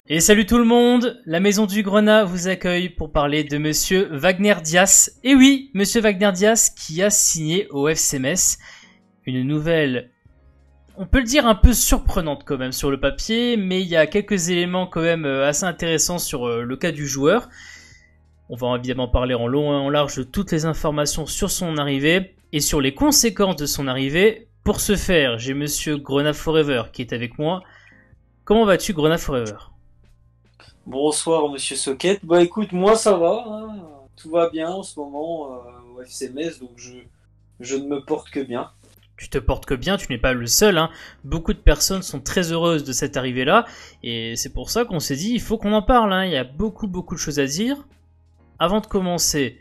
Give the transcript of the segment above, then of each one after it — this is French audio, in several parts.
Et salut tout le monde, la maison du Grenat vous accueille pour parler de monsieur Wagner Diaz. Et oui, monsieur Wagner Diaz qui a signé au FC Metz. Une nouvelle, on peut le dire un peu surprenante quand même sur le papier, mais il y a quelques éléments quand même assez intéressants sur le cas du joueur. On va évidemment parler en long et en large de toutes les informations sur son arrivée et sur les conséquences de son arrivée. Pour ce faire, j'ai monsieur Grenat Forever qui est avec moi. Comment vas-tu, Grenat Forever ? Bonsoir Monsieur Socket. Bah écoute, moi ça va, hein. Tout va bien en ce moment au FC Metz, donc je ne me porte que bien. Tu te portes que bien, tu n'es pas le seul, hein. Beaucoup de personnes sont très heureuses de cette arrivée-là, et c'est pour ça qu'on s'est dit, il faut qu'on en parle, hein. Il y a beaucoup de choses à dire. Avant de commencer,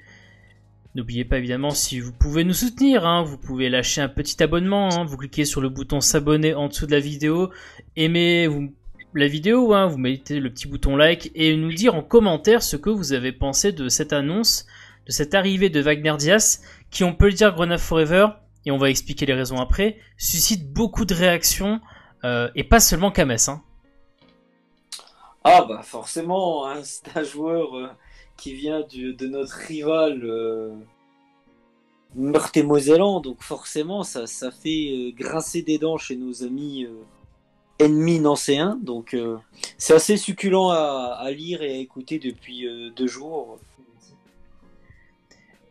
n'oubliez pas évidemment si vous pouvez nous soutenir, hein, vous pouvez lâcher un petit abonnement, hein, vous cliquez sur le bouton s'abonner en dessous de la vidéo, aimez la vidéo, hein, vous mettez le petit bouton like et nous dire en commentaire ce que vous avez pensé de cette annonce, de cette arrivée de Wagner Diaz, qui, on peut le dire, Grenat Forever, et on va expliquer les raisons après, suscite beaucoup de réactions, et pas seulement qu'à Metz. Hein. Ah bah forcément, hein, c'est un joueur qui vient de notre rival Meurthe-et-Mosellan, donc forcément ça fait grincer des dents chez nos amis ennemis nancéens, donc c'est assez succulent à lire et à écouter depuis 2 jours.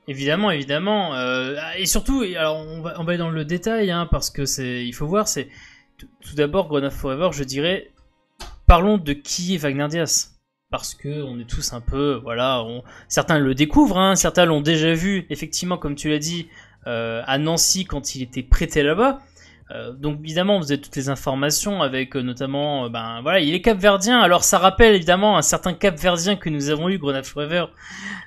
Évidemment. Et surtout, alors on va aller dans le détail, hein, parce que il faut voir, c'est tout d'abord Grenat Forever, je dirais, parlons de qui est Wagner Diaz. Parce que on est tous un peu, voilà, certains le découvrent, hein, certains l'ont déjà vu, effectivement, comme tu l'as dit, à Nancy quand il était prêté là-bas. Donc évidemment vous avez toutes les informations avec notamment voilà, il est capverdien, alors ça rappelle évidemment un certain capverdien que nous avons eu, Grenat Forever,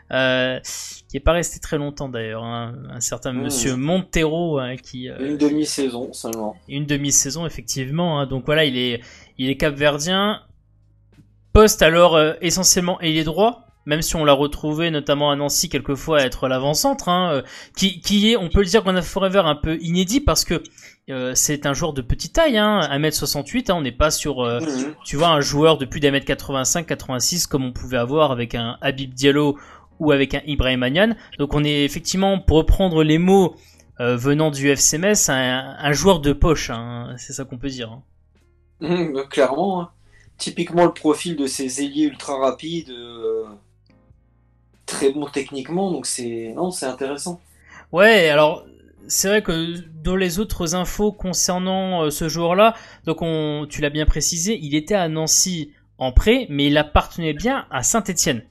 qui est pas resté très longtemps d'ailleurs, hein, un certain monsieur Montero, hein, qui une demi-saison seulement. Une demi-saison effectivement, hein, donc voilà, il est capverdien, poste alors essentiellement ailier droit, même si on l'a retrouvé notamment à Nancy quelquefois à être l'avant-centre, hein, qui est, on peut le dire, Grenat Forever un peu inédit parce que c'est un joueur de petite taille, hein, 1m68, hein, on n'est pas sur, tu vois, un joueur de plus d'1m85, 86 comme on pouvait avoir avec un Habib Diallo ou avec un Ibrahim Magnan. Donc on est effectivement, pour reprendre les mots venant du FC Metz, un joueur de poche, hein, c'est ça qu'on peut dire. Hein. Clairement, hein. Typiquement le profil de ces ailiers ultra rapides, très bon techniquement, donc c'est intéressant. Ouais, alors c'est vrai que dans les autres infos concernant ce joueur-là, donc tu l'as bien précisé, il était à Nancy en prêt, mais il appartenait bien à Saint-Étienne.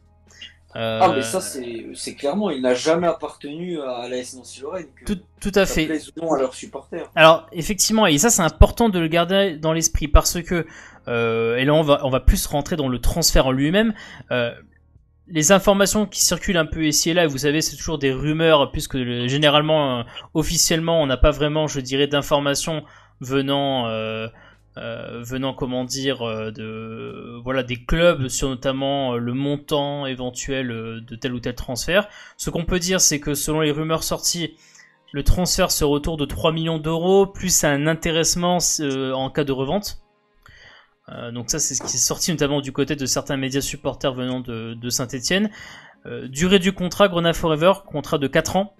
Ah mais ça c'est clairement, il n'a jamais appartenu à l'AS Nancy-Lorraine. Tout à fait. Plaise ou non à leurs supporters. Alors effectivement, et ça c'est important de le garder dans l'esprit parce que et là on va plus rentrer dans le transfert en lui-même. Les informations qui circulent un peu ici et là, et vous savez, c'est toujours des rumeurs, puisque généralement, officiellement, on n'a pas vraiment, je dirais, d'informations venant, comment dire, voilà, des clubs sur notamment le montant éventuel de tel ou tel transfert. Ce qu'on peut dire, c'est que selon les rumeurs sorties, le transfert se retourne de 3 millions d'euros, plus un intéressement en cas de revente. Donc ça c'est ce qui est sorti notamment du côté de certains médias supporters venant de Saint-Étienne. Durée du contrat, Grenat Forever, contrat de 4 ans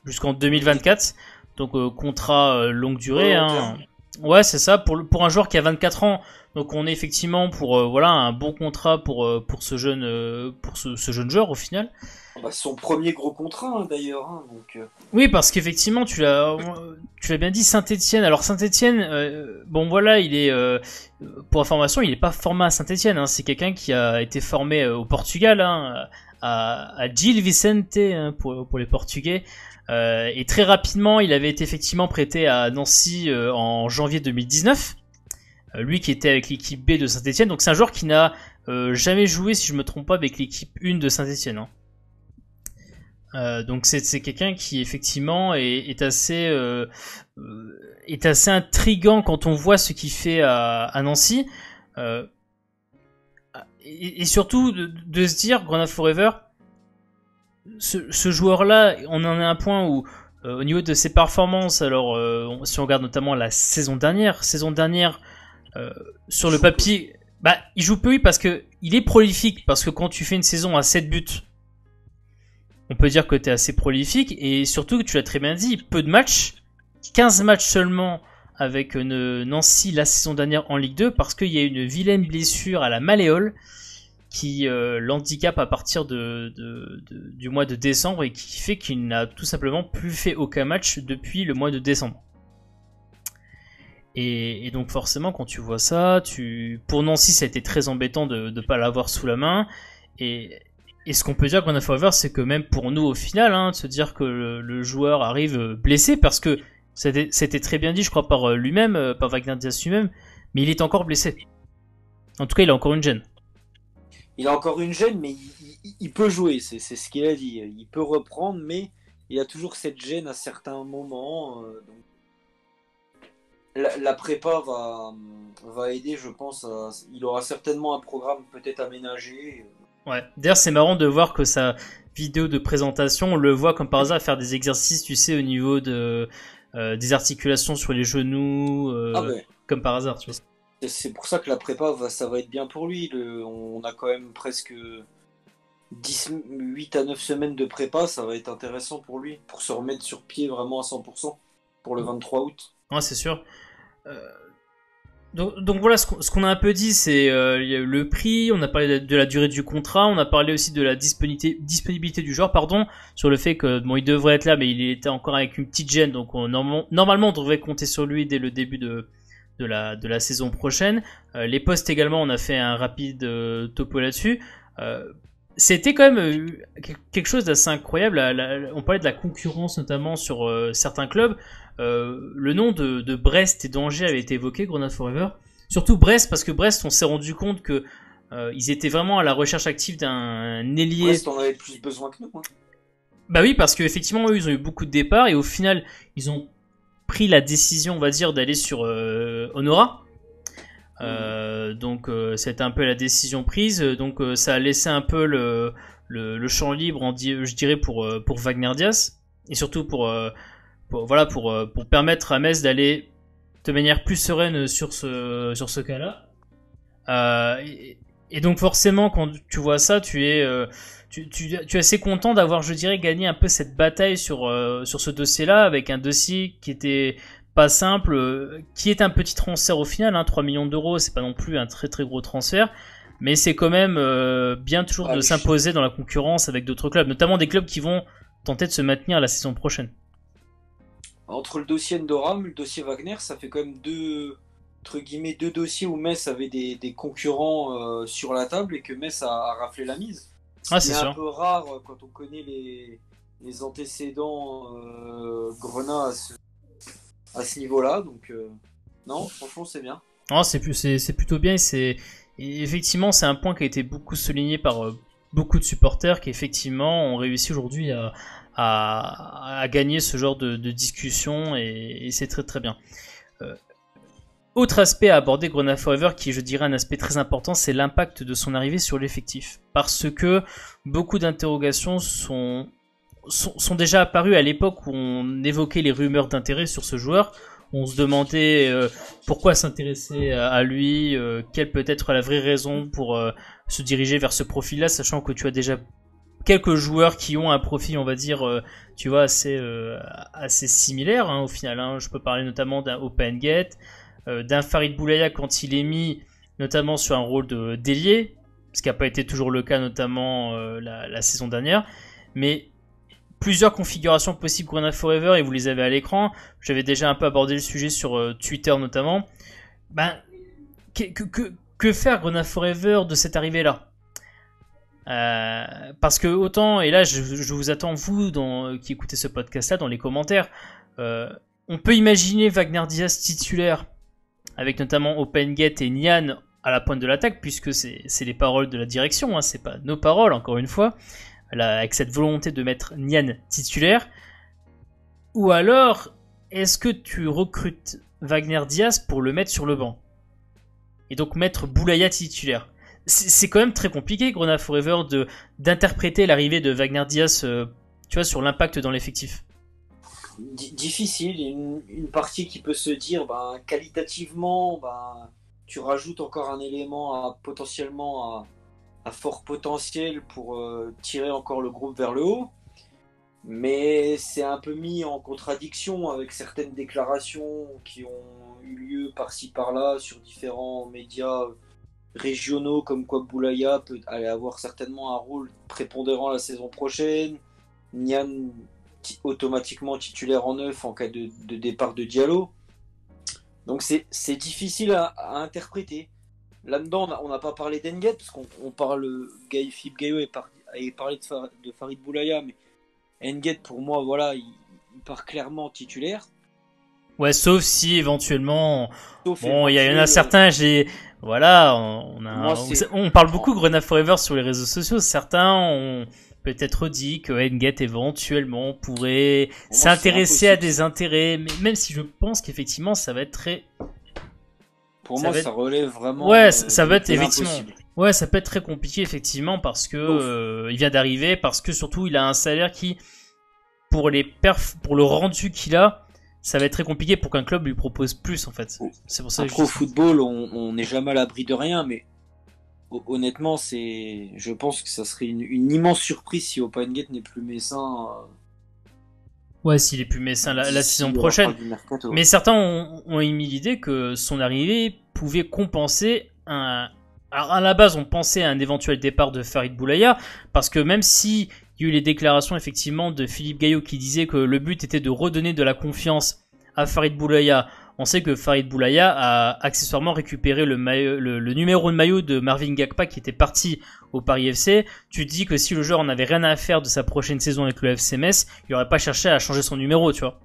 jusqu'en 2024. Donc contrat longue durée. Hein. Ouais, c'est ça, pour un joueur qui a 24 ans. Donc on est effectivement pour voilà, un bon contrat pour ce jeune joueur au final. Bah, son premier gros contrat, hein, d'ailleurs. Hein, donc, Oui, parce qu'effectivement, tu l'as bien dit, Saint-Étienne. Alors Saint-Étienne, bon voilà, il est pour information, il est pas formé à Saint-Étienne. Hein, c'est quelqu'un qui a été formé au Portugal, hein, à Gil Vicente, hein, pour les Portugais. Et très rapidement, il avait été effectivement prêté à Nancy en janvier 2019. Lui qui était avec l'équipe B de Saint-Étienne. Donc c'est un joueur qui n'a jamais joué, si je me trompe pas, avec l'équipe 1 de Saint-Étienne. Hein. Donc c'est quelqu'un qui effectivement est assez intriguant quand on voit ce qu'il fait à Nancy, et surtout de se dire, Grenat Forever, ce joueur-là, on en est à un point où au niveau de ses performances, alors si on regarde notamment la saison dernière sur le papier, Bah, il joue peu, oui, parce que il est prolifique. Parce que quand tu fais une saison à 7 buts, on peut dire que tu es assez prolifique. Et surtout, que tu l'as très bien dit, peu de matchs. 15 matchs seulement avec Nancy la saison dernière en Ligue 2. Parce qu'il y a une vilaine blessure à la malléole qui l'handicap à partir du mois de décembre et qui fait qu'il n'a tout simplement plus fait aucun match depuis le mois de décembre. Et donc forcément quand tu vois ça, pour Nancy ça a été très embêtant de ne pas l'avoir sous la main. Et ce qu'on peut dire Grenade Forever, c'est que même pour nous au final, de se dire que le joueur arrive blessé, parce que c'était très bien dit je crois par lui-même, par Wagner Diaz lui-même, mais il est encore blessé. En tout cas il a encore une gêne. Il a encore une gêne, mais il peut jouer, c'est ce qu'il a dit. Il peut reprendre, mais il a toujours cette gêne à certains moments. Donc la prépa va aider, je pense. Il aura certainement un programme peut-être aménagé. Ouais. D'ailleurs, c'est marrant de voir que sa vidéo de présentation, on le voit comme par hasard faire des exercices, tu sais, au niveau des articulations sur les genoux, comme par hasard, tu vois. C'est pour ça que la prépa, ça va être bien pour lui. On a quand même presque 8 à 9 semaines de prépa, ça va être intéressant pour lui, pour se remettre sur pied vraiment à 100% pour le 23 août. Ouais, c'est sûr. Donc voilà, ce qu'on a un peu dit, c'est le prix, on a parlé de la durée du contrat, on a parlé aussi de la disponibilité du joueur, sur le fait que bon, il devrait être là, mais il était encore avec une petite gêne, donc normalement on devrait compter sur lui dès le début de la saison prochaine. Les postes également, on a fait un rapide topo là-dessus. C'était quand même quelque chose d'assez incroyable. On parlait de la concurrence notamment sur certains clubs. Le nom de Brest et d'Angers avait été évoqué, Grenade Forever. Surtout Brest, parce que Brest, on s'est rendu compte que ils étaient vraiment à la recherche active d'un ailier. Brest en avait plus besoin que nous. Hein. Bah oui, parce qu'effectivement, eux, ils ont eu beaucoup de départs et au final, ils ont pris la décision, on va dire, d'aller sur Honora. Donc c'était un peu la décision prise. Donc ça a laissé un peu le champ libre, je dirais, pour Wagner Diaz, et surtout pour permettre à Metz d'aller de manière plus sereine sur ce cas-là. Et donc forcément, quand tu vois ça, tu es assez content d'avoir, je dirais, gagné un peu cette bataille sur ce dossier-là, avec un dossier qui était pas simple, qui est un petit transfert au final, 3 millions d'euros, c'est pas non plus un très très gros transfert, mais c'est quand même bien toujours de s'imposer dans la concurrence avec d'autres clubs, notamment des clubs qui vont tenter de se maintenir la saison prochaine. Entre le dossier Ndoram et le dossier Wagner, ça fait quand même deux dossiers où Metz avait des concurrents sur la table et que Metz a raflé la mise. C'est un peu rare quand on connaît les antécédents Grenat à ce niveau-là. Donc non, franchement c'est bien. Non, c'est plutôt bien. Et effectivement, c'est un point qui a été beaucoup souligné par beaucoup de supporters qui effectivement ont réussi aujourd'hui à gagner ce genre de discussion et c'est très très bien. Autre aspect à aborder Grenade Forever qui je dirais un aspect très important, c'est l'impact de son arrivée sur l'effectif. Parce que beaucoup d'interrogations sont déjà apparues à l'époque où on évoquait les rumeurs d'intérêt sur ce joueur. On se demandait pourquoi s'intéresser à lui, quelle peut être la vraie raison pour se diriger vers ce profil-là, sachant que tu as déjà quelques joueurs qui ont un profil, on va dire, tu vois, assez similaire au final. Je peux parler notamment d'un OpenGate, d'un Farid Boulaya quand il est mis notamment sur un rôle d'ailier, ce qui n'a pas été toujours le cas notamment la saison dernière. Mais plusieurs configurations possibles Grenade Forever et vous les avez à l'écran. J'avais déjà un peu abordé le sujet sur Twitter notamment. Que faire Grenade Forever de cette arrivée-là? Parce que autant, et là je vous attends vous qui écoutez ce podcast là dans les commentaires, on peut imaginer Wagner Diaz titulaire avec notamment OpenGate et Nian à la pointe de l'attaque, puisque c'est les paroles de la direction, c'est pas nos paroles encore une fois, avec cette volonté de mettre Nian titulaire. Ou alors est-ce que tu recrutes Wagner Diaz pour le mettre sur le banc et donc mettre Boulaya titulaire? C'est quand même très compliqué, Grenade Forever, d'interpréter l'arrivée de Wagner Diaz, tu vois, sur l'impact dans l'effectif. Difficile, une partie qui peut se dire, qualitativement, tu rajoutes encore un élément potentiellement à fort potentiel pour tirer encore le groupe vers le haut. Mais c'est un peu mis en contradiction avec certaines déclarations qui ont eu lieu par-ci par-là sur différents médias régionaux, comme quoi Boulaya peut aller avoir certainement un rôle prépondérant la saison prochaine. Nian automatiquement titulaire en neuf en cas de départ de Diallo. Donc c'est difficile à interpréter. Là-dedans, on n'a pas parlé d'Enguet, parce qu'on parle, Philippe Gaillot a parlé de Farid Boulaya, mais Enguet, pour moi, voilà, il part clairement titulaire. Ouais, sauf si éventuellement, bon, il y en a certains, voilà, on parle beaucoup Grenade Forever sur les réseaux sociaux. Certains ont peut-être dit que Enguet éventuellement pourrait s'intéresser à des intérêts, mais même si je pense qu'effectivement ça va être très... Pour moi, ça relève vraiment... Ouais, ça va être effectivement... Ouais, ça peut être très compliqué effectivement parce que il vient d'arriver, parce que surtout il a un salaire qui, pour le rendu qu'il a, ça va être très compliqué pour qu'un club lui propose plus en fait. C'est pour ça que au football, on n'est jamais à l'abri de rien, mais honnêtement, je pense que ça serait une immense surprise si Opa Enguet n'est plus Messin. Ouais, s'il est plus Messin la saison prochaine. Mais certains ont émis l'idée que son arrivée pouvait compenser Alors à la base, on pensait à un éventuel départ de Farid Boulaya, parce que même si il y a eu les déclarations effectivement de Philippe Gaillot qui disait que le but était de redonner de la confiance à Farid Boulaya, on sait que Farid Boulaya a accessoirement récupéré le numéro de maillot de Marvin Gakpa qui était parti au Paris FC. Tu te dis que si le joueur n'avait rien à faire de sa prochaine saison avec le FC Metz, il n'aurait pas cherché à changer son numéro, tu vois.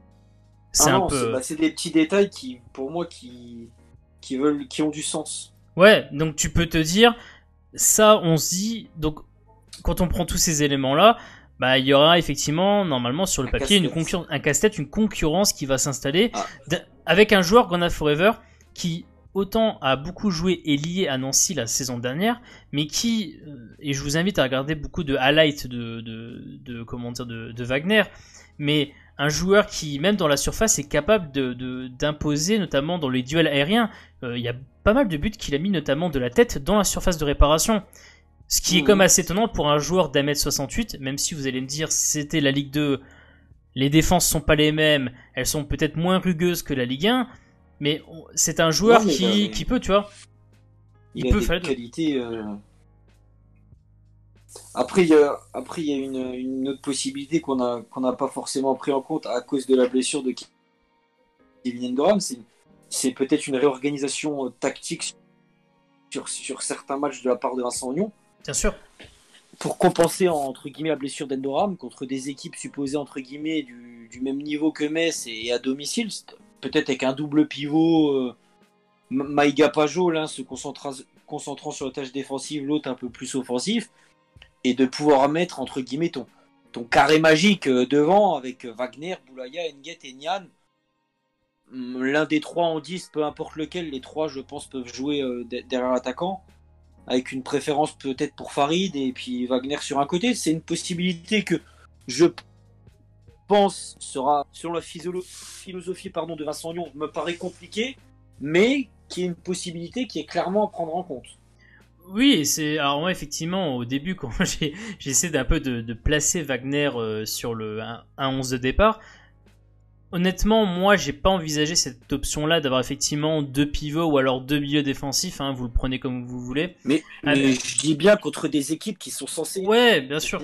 C'est des petits détails qui, pour moi, qui ont du sens. Ouais, donc tu peux te dire, ça on se dit, donc quand on prend tous ces éléments-là, bah il y aura effectivement, normalement sur le papier, un casse-tête, une concurrence qui va s'installer avec un joueur Grenade Forever qui autant a beaucoup joué et lié à Nancy la saison dernière, mais qui, et je vous invite à regarder beaucoup de highlights de Wagner, mais un joueur qui, même dans la surface, est capable d'imposer, notamment dans les duels aériens. Il y a pas mal de buts qu'il a mis, notamment de la tête, dans la surface de réparation. Ce qui est comme assez étonnant pour un joueur d'1m68, même si vous allez me dire, c'était la Ligue 2, les défenses sont pas les mêmes, elles sont peut-être moins rugueuses que la Ligue 1, mais c'est un joueur qui peut, tu vois. Il peut faire des qualités... Après, il y a une autre possibilité qu'on n'a pas forcément pris en compte à cause de la blessure de Kevin Endoram. C'est peut-être une réorganisation tactique sur certains matchs de la part de Vincent Ognon. Bien sûr. Pour compenser, entre guillemets, la blessure d'Endoram contre des équipes supposées, entre guillemets, du même niveau que Metz et à domicile. Peut-être avec un double pivot, Maïga Pajot, l'un se concentrant sur la tâche défensive, l'autre un peu plus offensif. Et de pouvoir mettre, entre guillemets, ton carré magique devant avec Wagner, Boulaya, Enguet et Nian. L'un des trois en 10, peu importe lequel, les trois, je pense, peuvent jouer derrière l'attaquant. Avec une préférence peut-être pour Farid et puis Wagner sur un côté. C'est une possibilité que je pense sera, selon la philosophie de Vincent Lyon, me paraît compliquée, mais qui est une possibilité qui est clairement à prendre en compte. Oui, alors moi effectivement au début quand j'essaie d'un peu de placer Wagner sur le 1-11 de départ, honnêtement moi j'ai pas envisagé cette option là d'avoir effectivement deux pivots ou alors deux milieux défensifs, hein, vous le prenez comme vous voulez. Mais je dis bien contre des équipes qui sont censées jouer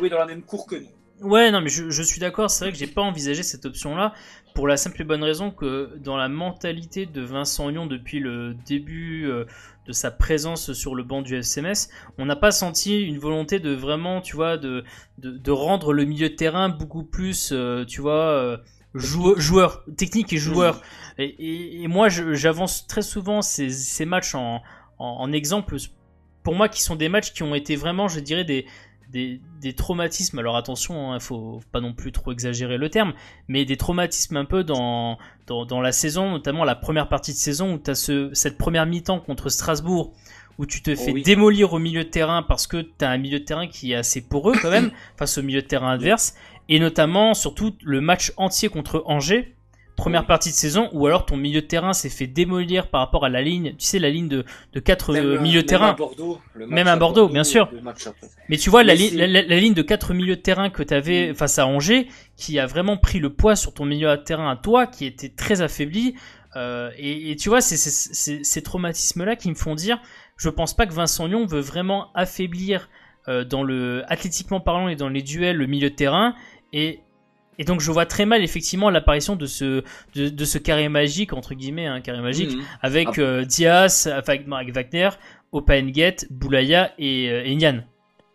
dans la même cour que nous. Ouais, non, mais je suis d'accord, c'est vrai que j'ai pas envisagé cette option-là, pour la simple et bonne raison que dans la mentalité de Vincent Lyon depuis le début de sa présence sur le banc du FC Metz, on n'a pas senti une volonté de vraiment, tu vois, de rendre le milieu de terrain beaucoup plus, tu vois, joueur, technique et joueur. Et moi, j'avance très souvent ces matchs en exemple, pour moi, qui sont des matchs qui ont été vraiment, je dirais, des traumatismes, alors attention, hein, faut pas non plus trop exagérer le terme, mais des traumatismes un peu dans la saison, notamment la première partie de saison où tu as cette première mi-temps contre Strasbourg, où tu te fais démolir au milieu de terrain parce que tu as un milieu de terrain qui est assez poreux quand même, face au milieu de terrain adverse, et notamment, surtout, le match entier contre Angers, première partie de saison, ou alors ton milieu de terrain s'est fait démolir par rapport à la ligne, tu sais, la ligne de 4 milieux de terrain. Même à Bordeaux, bien sûr. Mais tu vois, la ligne de 4 milieux de terrain que tu avais face à Angers, qui a vraiment pris le poids sur ton milieu de terrain à toi, qui était très affaibli. Et tu vois, c'est ces traumatismes-là qui me font dire, je pense pas que Vincent Lyon veut vraiment affaiblir athlétiquement parlant et dans les duels, le milieu de terrain. Et donc je vois très mal effectivement l'apparition de ce carré magique, entre guillemets, un carré magique, avec Diaz, avec Wagner, Opa-Nguet, Boulaya et Nian.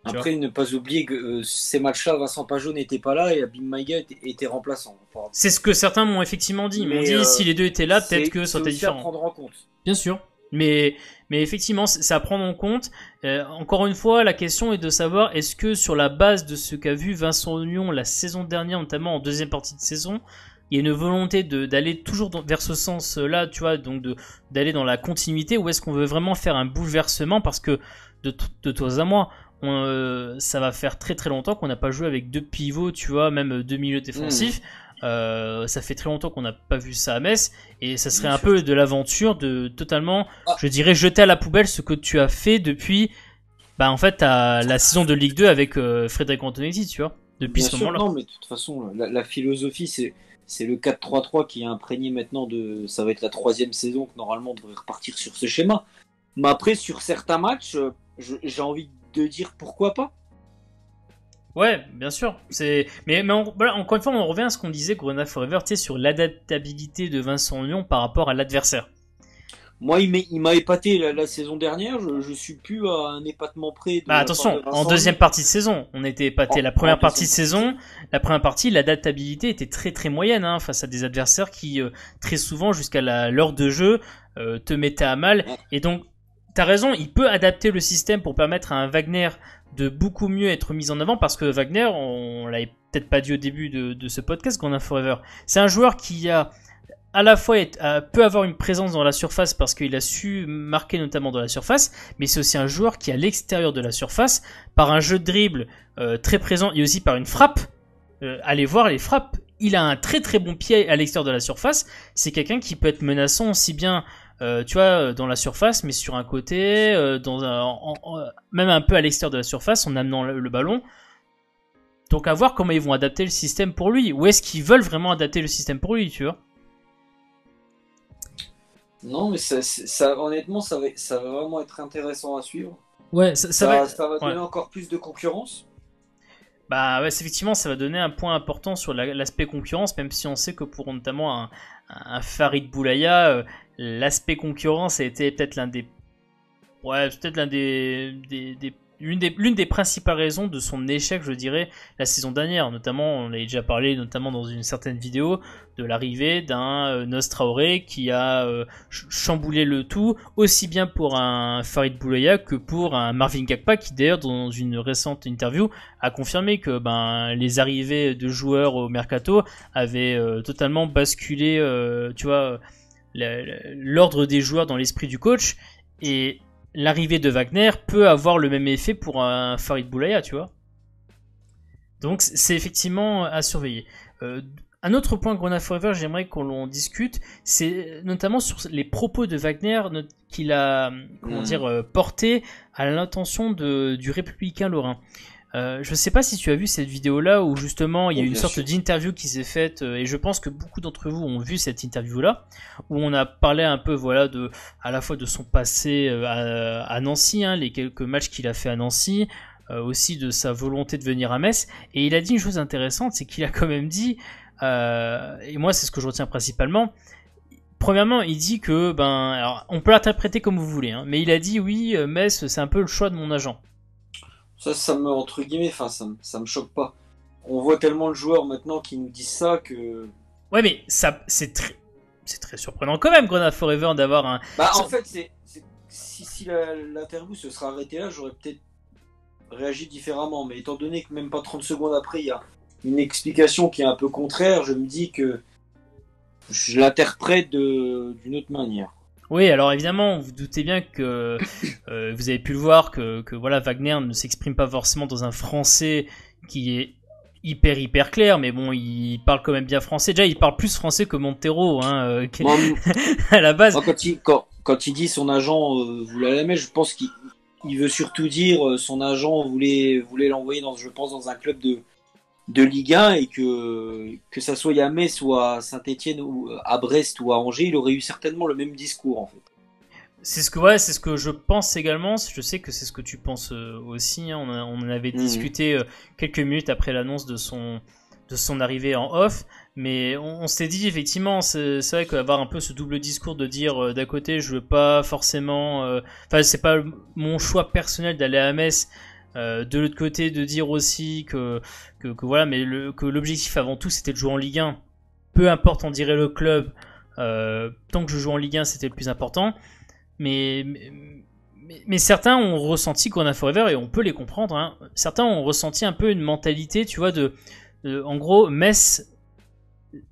Après, ne pas oublier que ces matchs-là, Vincent Pajot n'était pas là et Abim Maïga était remplaçant. Enfin, c'est ce que certains m'ont effectivement dit. Ils m'ont dit, si les deux étaient là, peut-être que ça aurait été différent. C'est à prendre en compte. Bien sûr. Mais effectivement, c'est à prendre en compte. Encore une fois, la question est de savoir, est-ce que sur la base de ce qu'a vu Vincent Lyon la saison dernière, notamment en deuxième partie de saison, il y a une volonté d'aller toujours vers ce sens-là, tu vois, donc d'aller dans la continuité, ou est-ce qu'on veut vraiment faire un bouleversement, parce que de toi à moi, ça va faire très très longtemps qu'on n'a pas joué avec deux pivots, tu vois, même deux milieux défensifs. Ça fait très longtemps qu'on n'a pas vu ça à Metz, et ça serait un peu de l'aventure de totalement, je dirais, jeter à la poubelle ce que tu as fait depuis, en fait, la saison de Ligue 2 avec Frédéric Antonetti, tu vois, depuis ce moment-là. Non, mais de toute façon, la philosophie, c'est le 4-3-3 qui est imprégné maintenant ça va être la 3e saison que normalement on devrait repartir sur ce schéma. Mais après, sur certains matchs, j'ai envie de dire pourquoi pas. Ouais, bien sûr. Voilà, encore une fois, on revient à ce qu'on disait, Grenade Forever, tu sais, sur l'adaptabilité de Vincent Lyon par rapport à l'adversaire. Moi, il m'a épaté la saison dernière. Je suis plus à un épatement près. Attention, en deuxième partie de saison, on était épaté. La première partie de saison, l'adaptabilité était très très moyenne face à des adversaires qui, très souvent, jusqu'à l'heure de jeu, te mettaient à mal. Et donc, t'as raison, il peut adapter le système pour permettre à un Wagner de beaucoup mieux être mis en avant, parce que Wagner, on l'avait peut-être pas dit au début de ce podcast, Grenade Forever, c'est un joueur qui a à la fois peut avoir une présence dans la surface parce qu'il a su marquer notamment dans la surface, mais c'est aussi un joueur qui à l'extérieur de la surface, par un jeu de dribble très présent et aussi par une frappe, allez voir les frappes, il a un très très bon pied à l'extérieur de la surface, c'est quelqu'un qui peut être menaçant aussi bien tu vois, dans la surface, mais sur un côté, même un peu à l'extérieur de la surface, en amenant le ballon. Donc à voir comment ils vont adapter le système pour lui. Ou est-ce qu'ils veulent vraiment adapter le système pour lui, tu vois? Non, mais ça honnêtement, ça va vraiment être intéressant à suivre. Ouais, ça va donner encore plus de concurrence. Ouais, effectivement, ça va donner un point important sur l'aspect concurrence, même si on sait que pour notamment un Farid Boulaya, l'aspect concurrence a été peut-être l'une des principales raisons de son échec, je dirais, la saison dernière. Notamment, on avait déjà parlé, notamment dans une certaine vidéo, de l'arrivée d'un Nos Traoré qui a chamboulé le tout, aussi bien pour un Farid Boulaya que pour un Marvin Gakpa, qui d'ailleurs, dans une récente interview, a confirmé que les arrivées de joueurs au mercato avaient totalement basculé, tu vois, l'ordre des joueurs dans l'esprit du coach, et l'arrivée de Wagner peut avoir le même effet pour un Farid Boulaya, tu vois. Donc c'est effectivement à surveiller. Un autre point Grenade Forever, j'aimerais qu'on en discute, c'est notamment sur les propos de Wagner qu'il a porté à l'intention du républicain lorrain. Je sais pas si tu as vu cette vidéo-là où justement il y a une sorte d'interview qui s'est faite, et je pense que beaucoup d'entre vous ont vu cette interview-là, où on a parlé un peu, voilà, à la fois de son passé à Nancy, les quelques matchs qu'il a fait à Nancy, aussi de sa volonté de venir à Metz, et il a dit une chose intéressante, c'est qu'il a quand même dit, et moi c'est ce que je retiens principalement. Premièrement, il dit que, alors on peut l'interpréter comme vous voulez, mais il a dit oui, Metz c'est un peu le choix de mon agent. Ça me, entre guillemets, ça me choque pas. On voit tellement le joueur maintenant qui nous dit ça que... Ouais, mais ça, c'est très surprenant quand même, Grenade Forever, d'avoir un... En fait, si l'interview se sera arrêtée là, j'aurais peut-être réagi différemment. Mais étant donné que même pas 30 secondes après, il y a une explication qui est un peu contraire, je me dis que je l'interprète d'une autre manière. Oui, alors évidemment, vous doutez bien que vous avez pu le voir que voilà, Wagner ne s'exprime pas forcément dans un français qui est hyper clair, mais bon, il parle quand même bien français. Déjà, il parle plus français que Montero, hein, Moi, à la base. moi, quand il dit son agent voulait la mettre, je pense qu'il veut surtout dire son agent voulait l'envoyer je pense, dans un club de Ligue 1 et que ça soit à Metz ou à Saint-Etienne ou à Brest ou à Angers, il aurait eu certainement le même discours en fait. C'est ce que je pense également. Je sais que c'est ce que tu penses aussi. Hein. On en avait discuté quelques minutes après l'annonce de son arrivée en off. Mais on s'était dit effectivement, c'est vrai qu'avoir un peu ce double discours de dire d'un côté je veux pas forcément, enfin c'est pas mon choix personnel d'aller à Metz. De l'autre côté de dire aussi que voilà, mais que l'objectif avant tout c'était de jouer en Ligue 1. Peu importe on dirait le club, tant que je joue en Ligue 1 c'était le plus important. Mais certains ont ressenti Groundhog Forever et on peut les comprendre. Hein. Certains ont ressenti un peu une mentalité, tu vois, en gros, Metz,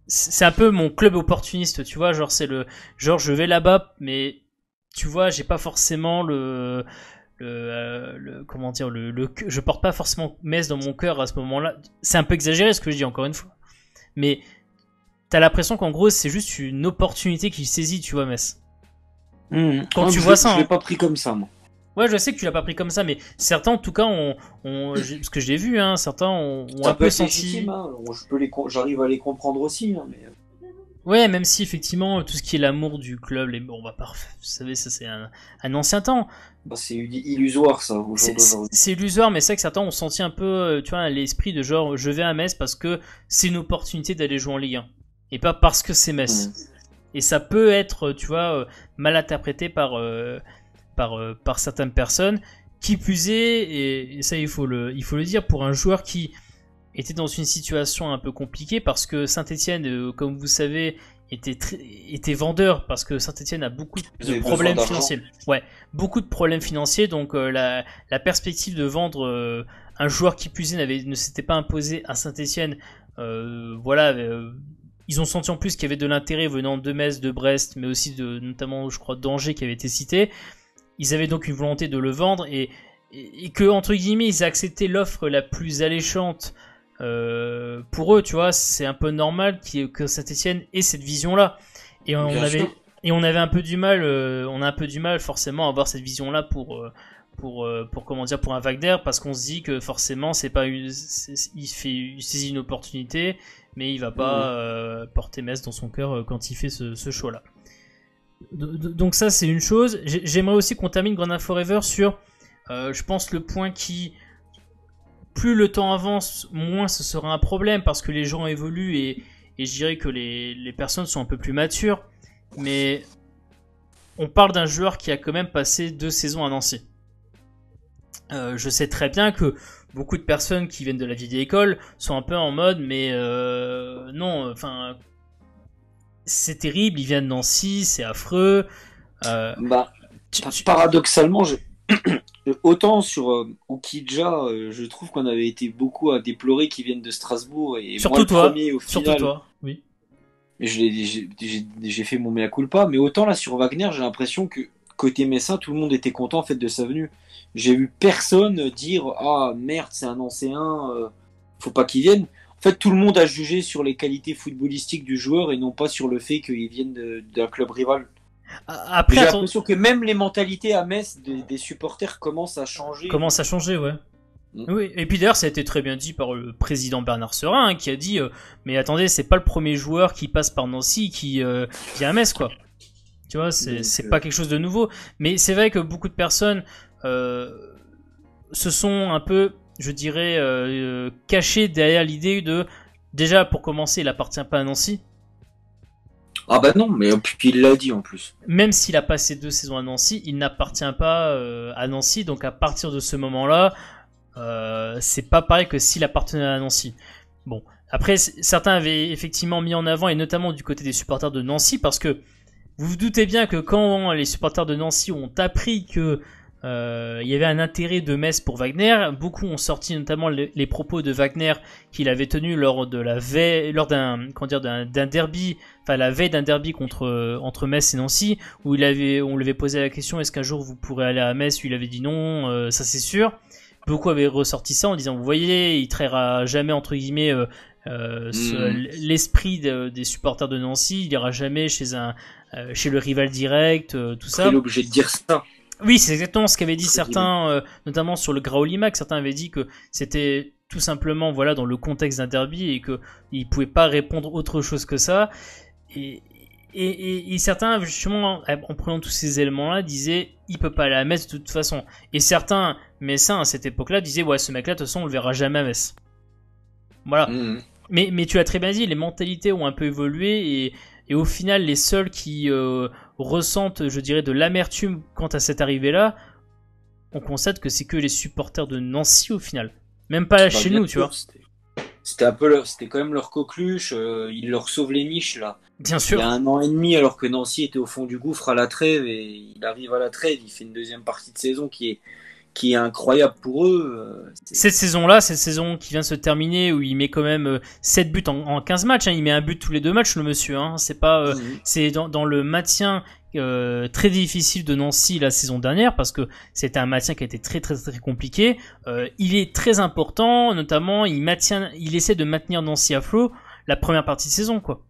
c'est un peu mon club opportuniste, tu vois, genre je vais là-bas, mais tu vois, j'ai pas forcément comment dire, je porte pas forcément Metz dans mon cœur à ce moment-là. C'est un peu exagéré ce que je dis encore une fois, mais t'as l'impression qu'en gros c'est juste une opportunité qu'il saisit, tu vois, Metz. Quand tu vois ça, je l'ai pas pris comme ça, moi. Ouais, je sais que tu l'as pas pris comme ça, mais certains, en tout cas, parce que je l'ai vu, hein, certains ont un peu senti. Légitime, hein. J'arrive à les comprendre aussi, hein, mais. Ouais, même si effectivement tout ce qui est l'amour du club, bon, bah vous savez, ça c'est un ancien temps. Bah, c'est illusoire ça. C'est illusoire, mais c'est vrai que certains ont senti un peu, tu vois, l'esprit de genre, je vais à Metz parce que c'est une opportunité d'aller jouer en Ligue 1 et pas parce que c'est Metz. Et ça peut être, tu vois, mal interprété par certaines personnes. Qui plus est, et ça il faut le dire, pour un joueur qui était dans une situation un peu compliquée, parce que Saint-Etienne, comme vous savez, était vendeur, parce que Saint-Etienne a beaucoup de problèmes financiers. Ouais, beaucoup de problèmes financiers, donc la perspective de vendre un joueur qui plus est ne s'était pas imposé à Saint-Etienne, voilà. Ils ont senti en plus qu'il y avait de l'intérêt venant de Metz, de Brest, mais aussi notamment, je crois, d'Angers qui avait été cité. Ils avaient donc une volonté de le vendre et que, entre guillemets, ils aient accepté l'offre la plus alléchante pour eux, tu vois. C'est un peu normal que Saint-Etienne ait cette vision-là. Et on avait un peu du mal, forcément à avoir cette vision-là pour comment dire, pour un Wagner, parce qu'on se dit que forcément il saisit une opportunité, mais il va pas porter Metz dans son cœur quand il fait ce choix-là. Donc ça c'est une chose. J'aimerais aussi qu'on termine Groundhog Forever sur, je pense, le point qui, plus le temps avance, moins ce sera un problème, parce que les gens évoluent et je dirais que les personnes sont un peu plus matures, mais on parle d'un joueur qui a quand même passé 2 saisons à Nancy. Je sais très bien que beaucoup de personnes qui viennent de la vieille école sont un peu en mode, mais non, enfin, c'est terrible, il vient de Nancy, c'est affreux. Paradoxalement, autant sur Ukidja, je trouve qu'on avait été beaucoup à déplorer qu'ils viennent de Strasbourg, et surtout moi, toi, premier, au surtout final, toi, oui. J'ai fait mon mea culpa, mais autant là sur Wagner, j'ai l'impression que côté Messin, tout le monde était content en fait de sa venue. J'ai vu personne dire ah merde, c'est un ancien, faut pas qu'il vienne. En fait, tout le monde a jugé sur les qualités footballistiques du joueur et non pas sur le fait qu'il vienne d'un club rival. Après, j'ai l'impression que même les mentalités à Metz des supporters commencent à changer. Ouais. Oui, et puis d'ailleurs ça a été très bien dit par le président Bernard Serin, hein, qui a dit mais attendez, c'est pas le premier joueur qui passe par Nancy qui vient à Metz, quoi. Tu vois, c'est pas quelque chose de nouveau. Mais c'est vrai que beaucoup de personnes se sont un peu, je dirais, cachées derrière l'idée de, déjà pour commencer, il appartient pas à Nancy. Ah bah non, mais puis il l'a dit en plus. Même s'il a passé 2 saisons à Nancy, il n'appartient pas à Nancy, donc à partir de ce moment-là, c'est pas pareil que s'il appartenait à Nancy. Bon, après certains avaient effectivement mis en avant, et notamment du côté des supporters de Nancy, parce que vous vous doutez bien que quand les supporters de Nancy ont appris que il y avait un intérêt de Metz pour Wagner, beaucoup ont sorti notamment les propos de Wagner qu'il avait tenu lors d'un derby, enfin la veille d'un derby entre Metz et Nancy, où on lui avait posé la question, est-ce qu'un jour vous pourrez aller à Metz? Il avait dit non, ça c'est sûr. beaucoup avaient ressorti ça en disant, vous voyez, il trahira jamais entre guillemets l'esprit des supporters de Nancy, il ira jamais chez le rival direct, tout ça. Il est obligé de dire ça. Oui, c'est exactement ce qu'avaient dit certains, notamment sur le Graolimac. Certains avaient dit que c'était tout simplement voilà dans le contexte d'un derby et que ils pouvaient pas répondre autre chose que ça. Et certains justement en prenant tous ces éléments-là disaient il peut pas aller à Metz de toute façon. Et certains Messins à cette époque-là disaient ouais ce mec-là de toute façon on le verra jamais à Metz. Voilà. Mais tu as très bien dit, les mentalités ont un peu évolué et au final les seuls qui ressentent, je dirais, de l'amertume quant à cette arrivée-là, on constate que c'est que les supporters de Nancy au final. Même pas chez nous, tu vois. C'était un peu, c'était quand même leur coqueluche. Ils leur sauvent les miches là. Bien sûr. Il y a 1 an et demi, alors que Nancy était au fond du gouffre à la trêve, et il arrive à la trêve, il fait une deuxième partie de saison qui est incroyable pour eux. Cette saison qui vient de se terminer, où il met quand même 7 buts en 15 matchs, hein, il met un but tous les 2 matchs, le monsieur. Hein, c'est pas, c'est dans le maintien très difficile de Nancy la saison dernière, parce que c'était un maintien qui a été très très très compliqué. Il est très important, notamment il essaie de maintenir Nancy à flot la première partie de saison, quoi.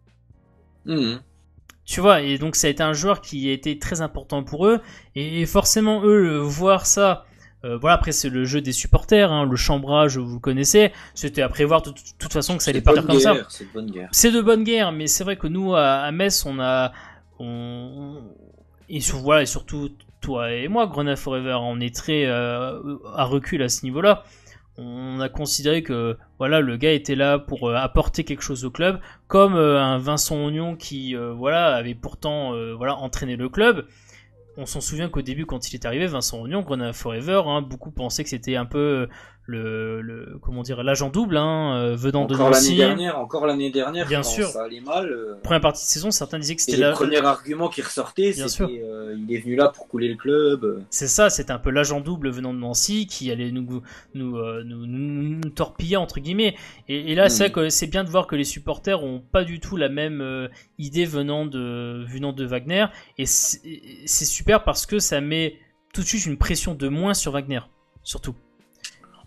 Tu vois, et donc ça a été un joueur qui a été très important pour eux, et forcément eux voir ça. Voilà, après c'est le jeu des supporters, hein, le chambrage, vous le connaissez. C'était à prévoir de toute façon que ça allait partir comme ça. C'est de bonne guerre. C'est de bonne guerre, mais c'est vrai que nous à Metz, et surtout toi et moi, Grenade Forever, on est très à recul à ce niveau-là. On a considéré que voilà le gars était là pour apporter quelque chose au club, comme un Vincent Ognon qui avait pourtant entraîné le club. On s'en souvient qu'au début, quand il est arrivé, Vincent Ognon, Grenade Forever, hein, beaucoup pensaient que c'était un peu l'agent double, hein, venant de Nancy. Encore l'année dernière, bien quand sûr. Ça allait mal. Première partie de saison, certains disaient que c'était le premier argument qui ressortait, c'était il est venu là pour couler le club. C'est ça, c'était un peu l'agent double venant de Nancy qui allait nous torpiller entre guillemets. Et là, c'est vrai que c'est bien de voir que les supporters ont pas du tout la même idée venant de Wagner. Et c'est super parce que ça met tout de suite une pression de moins sur Wagner, surtout.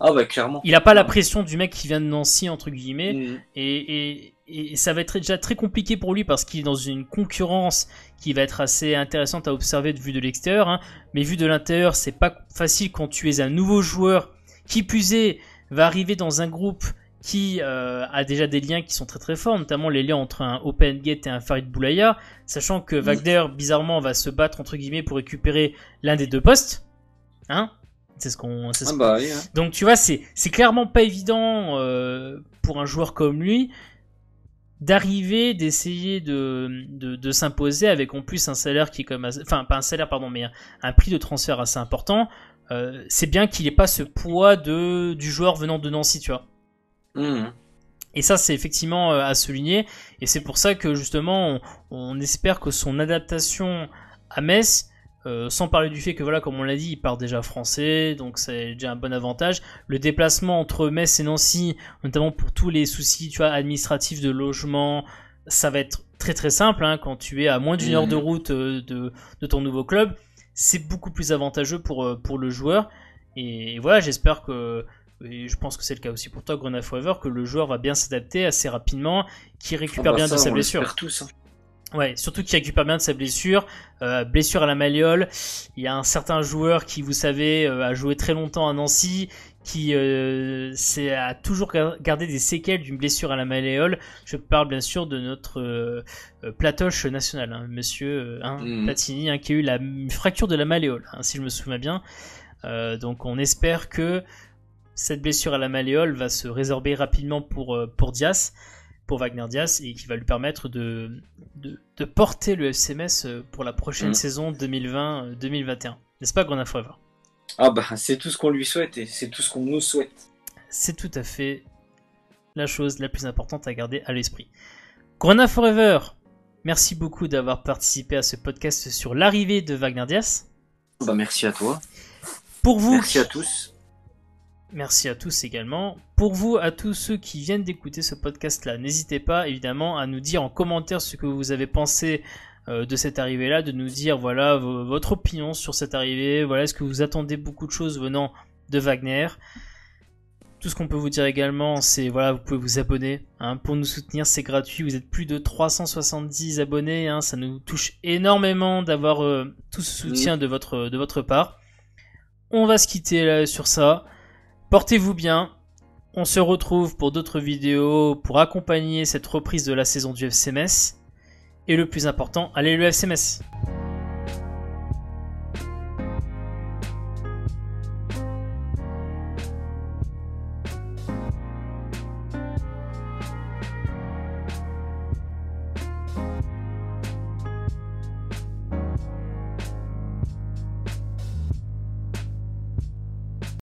Ah bah clairement. Il a pas la pression du mec qui vient de Nancy entre guillemets et ça va être déjà très compliqué pour lui parce qu'il est dans une concurrence qui va être assez intéressante à observer de vue de l'extérieur, hein. Mais vu de l'intérieur, c'est pas facile quand tu es un nouveau joueur qui plus est va arriver dans un groupe qui a déjà des liens qui sont très très forts, notamment les liens entre un Open Gate et un Farid Boulaya, sachant que Wagner bizarrement va se battre entre guillemets pour récupérer l'un des 2 postes, hein. Oui, hein. Donc tu vois, c'est clairement pas évident pour un joueur comme lui d'arriver, d'essayer de s'imposer avec en plus un salaire qui est comme enfin pas un salaire pardon, mais un prix de transfert assez important. C'est bien qu'il ait pas ce poids du joueur venant de Nancy, tu vois. Et ça c'est effectivement à souligner, et c'est pour ça que justement on espère que son adaptation à Metz, sans parler du fait que voilà, comme on l'a dit, il part déjà français, donc c'est déjà un bon avantage. Le déplacement entre Metz et Nancy, notamment pour tous les soucis, tu vois, administratifs de logement, ça va être très très simple, hein, quand tu es à moins d'1 heure de route de ton nouveau club, c'est beaucoup plus avantageux pour le joueur. Et voilà, j'espère que, et je pense que c'est le cas aussi pour toi, Grenade Forever, que le joueur va bien s'adapter assez rapidement, qu'il récupère bien de sa blessure. Tous, hein. Ouais, surtout qu'il récupère bien de sa blessure, blessure à la malléole. Il y a un certain joueur qui, vous savez, a joué très longtemps à Nancy, qui a toujours gardé des séquelles d'une blessure à la malléole. Je parle bien sûr de notre platoche national, hein, monsieur Platini, hein, qui a eu la fracture de la malléole, hein, si je me souviens bien. Donc on espère que cette blessure à la malléole va se résorber rapidement pour Dias, pour Wagner Dias, et qui va lui permettre de porter le FC Metz pour la prochaine saison 2020-2021. N'est-ce pas, Grenade Forever? Ah bah c'est tout ce qu'on lui souhaite et c'est tout ce qu'on nous souhaite. C'est tout à fait la chose la plus importante à garder à l'esprit. Grenade Forever, merci beaucoup d'avoir participé à ce podcast sur l'arrivée de Wagner Dias. Bah merci à toi. Pour vous, merci à tous. Merci à tous également. Pour vous, à tous ceux qui viennent d'écouter ce podcast-là, n'hésitez pas évidemment à nous dire en commentaire ce que vous avez pensé de cette arrivée-là, de nous dire voilà votre opinion sur cette arrivée. Voilà, est-ce que vous attendez beaucoup de choses venant de Wagner. Tout ce qu'on peut vous dire également, c'est voilà, vous pouvez vous abonner hein, pour nous soutenir, c'est gratuit. Vous êtes plus de 370 abonnés, hein, ça nous touche énormément d'avoir tout ce soutien de votre part. On va se quitter là, sur ça. Portez-vous bien. On se retrouve pour d'autres vidéos pour accompagner cette reprise de la saison du FC Metz. Et le plus important, allez le FC Metz!